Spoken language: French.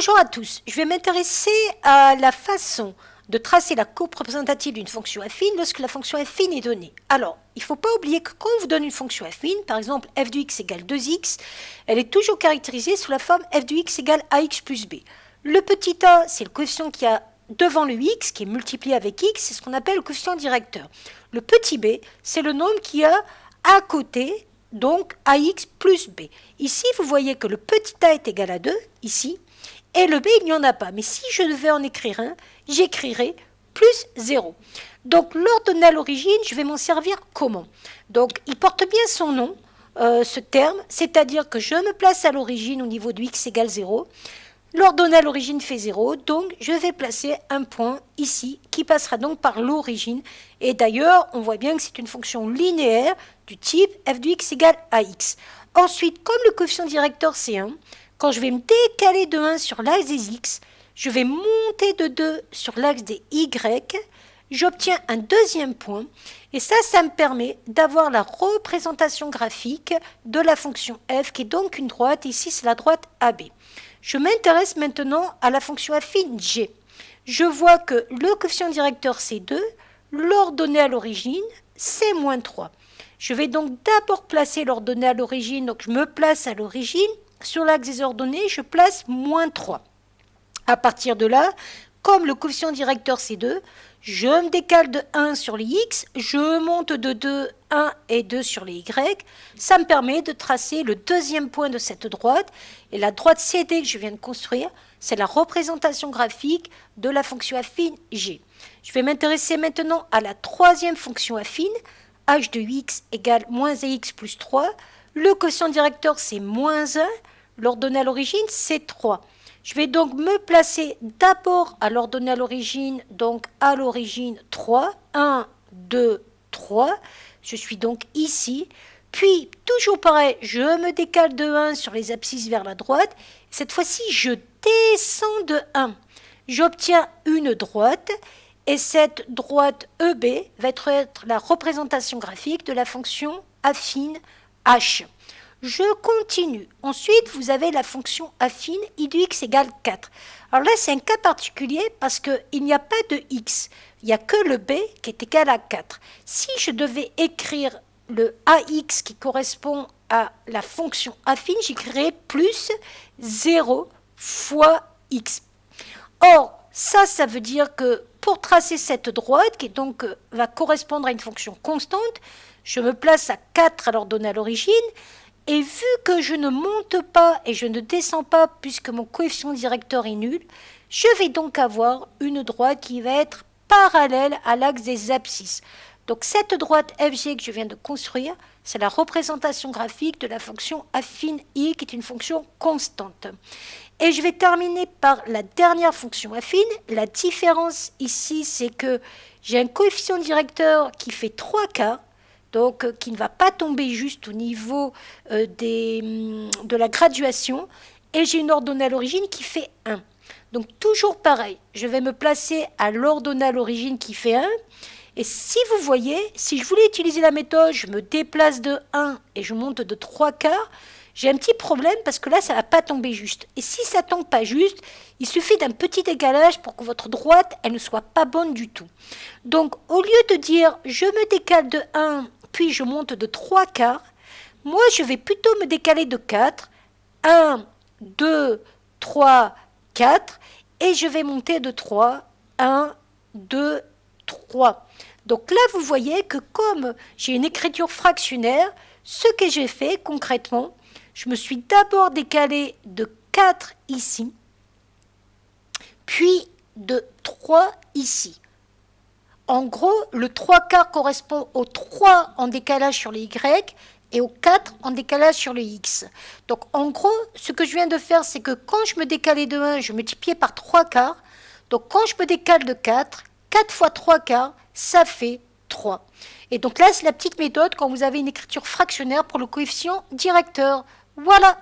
Bonjour à tous, je vais m'intéresser à la façon de tracer la courbe représentative d'une fonction affine lorsque la fonction affine est donnée. Alors, il ne faut pas oublier que quand on vous donne une fonction affine, par exemple f de x égale 2x, elle est toujours caractérisée sous la forme f de x égale ax plus b. Le petit a, c'est le coefficient qui a devant le x, qui est multiplié avec x, c'est ce qu'on appelle le coefficient directeur. Le petit b, c'est le nombre qui a à côté, donc ax plus b. Ici, vous voyez que le petit a est égal à 2, ici, et le b, il n'y en a pas. Mais si je devais en écrire un, j'écrirais plus 0. Donc, l'ordonnée à l'origine, je vais m'en servir comment? Donc, il porte bien son nom, ce terme, c'est-à-dire que je me place à l'origine au niveau de x égale 0. L'ordonnée à l'origine fait 0, donc je vais placer un point ici qui passera donc par l'origine. Et d'ailleurs, on voit bien que c'est une fonction linéaire du type f de x égale ax. Ensuite, comme le coefficient directeur c'est 1, quand je vais me décaler de 1 sur l'axe des x, je vais monter de 2 sur l'axe des y, j'obtiens un deuxième point, et ça me permet d'avoir la représentation graphique de la fonction f, qui est donc une droite, ici c'est la droite AB. Je m'intéresse maintenant à la fonction affine g. Je vois que le coefficient directeur c'est 2, l'ordonnée à l'origine c'est moins 3. Je vais donc d'abord placer l'ordonnée à l'origine, donc je me place à l'origine. Sur l'axe des ordonnées, je place moins 3. À partir de là, comme le coefficient directeur c'est 2, je me décale de 1 sur les x, je monte de 2, 1 et 2 sur les y. Ça me permet de tracer le deuxième point de cette droite. Et la droite CD que je viens de construire, c'est la représentation graphique de la fonction affine g. Je vais m'intéresser maintenant à la troisième fonction affine, h de x égale moins ax plus 3. Le quotient directeur c'est moins 1. L'ordonnée à l'origine, c'est 3. Je vais donc me placer d'abord à l'ordonnée à l'origine, donc à l'origine 3. 1, 2, 3. Je suis donc ici. Puis, toujours pareil, je me décale de 1 sur les abscisses vers la droite. Cette fois-ci, je descends de 1. J'obtiens une droite. Et cette droite EB va être la représentation graphique de la fonction affine h. Je continue. Ensuite, vous avez la fonction affine i de x égale 4. Alors là, c'est un cas particulier parce qu'il n'y a pas de x. Il n'y a que le b qui est égal à 4. Si je devais écrire le ax qui correspond à la fonction affine, j'écrirais plus 0 fois x. Or, ça veut dire que pour tracer cette droite, qui donc va correspondre à une fonction constante, je me place à 4 à l'ordonnée à l'origine. Et vu que je ne monte pas et je ne descends pas puisque mon coefficient directeur est nul, je vais donc avoir une droite qui va être parallèle à l'axe des abscisses. Donc cette droite FG que je viens de construire, c'est la représentation graphique de la fonction affine i qui est une fonction constante. Et je vais terminer par la dernière fonction affine. La différence ici, c'est que j'ai un coefficient directeur qui fait 3 quarts, donc qui ne va pas tomber juste au niveau de la graduation, et j'ai une ordonnée à l'origine qui fait 1. Donc toujours pareil, je vais me placer à l'ordonnée à l'origine qui fait 1, et si vous voyez, si je voulais utiliser la méthode, je me déplace de 1 et je monte de 3 quarts, j'ai un petit problème parce que là, ça ne va pas tomber juste. Et si ça ne tombe pas juste, il suffit d'un petit décalage pour que votre droite, elle ne soit pas bonne du tout. Donc, au lieu de dire « je me décale de 1, puis je monte de 3 quarts », moi, je vais plutôt me décaler de 4. 1, 2, 3, 4. Et je vais monter de 3. 1, 2, 3. Donc là, vous voyez que comme j'ai une écriture fractionnaire, ce que j'ai fait concrètement, je me suis d'abord décalé de 4 ici, puis de 3 ici. En gros, le 3 quarts correspond au 3 en décalage sur les y et au 4 en décalage sur les x. Donc en gros, ce que je viens de faire, c'est que quand je me décalais de 1, je multipliais par 3 quarts. Donc quand je me décale de 4, 4 fois 3 quarts, ça fait 3. Et donc là, c'est la petite méthode quand vous avez une écriture fractionnaire pour le coefficient directeur. Voilà.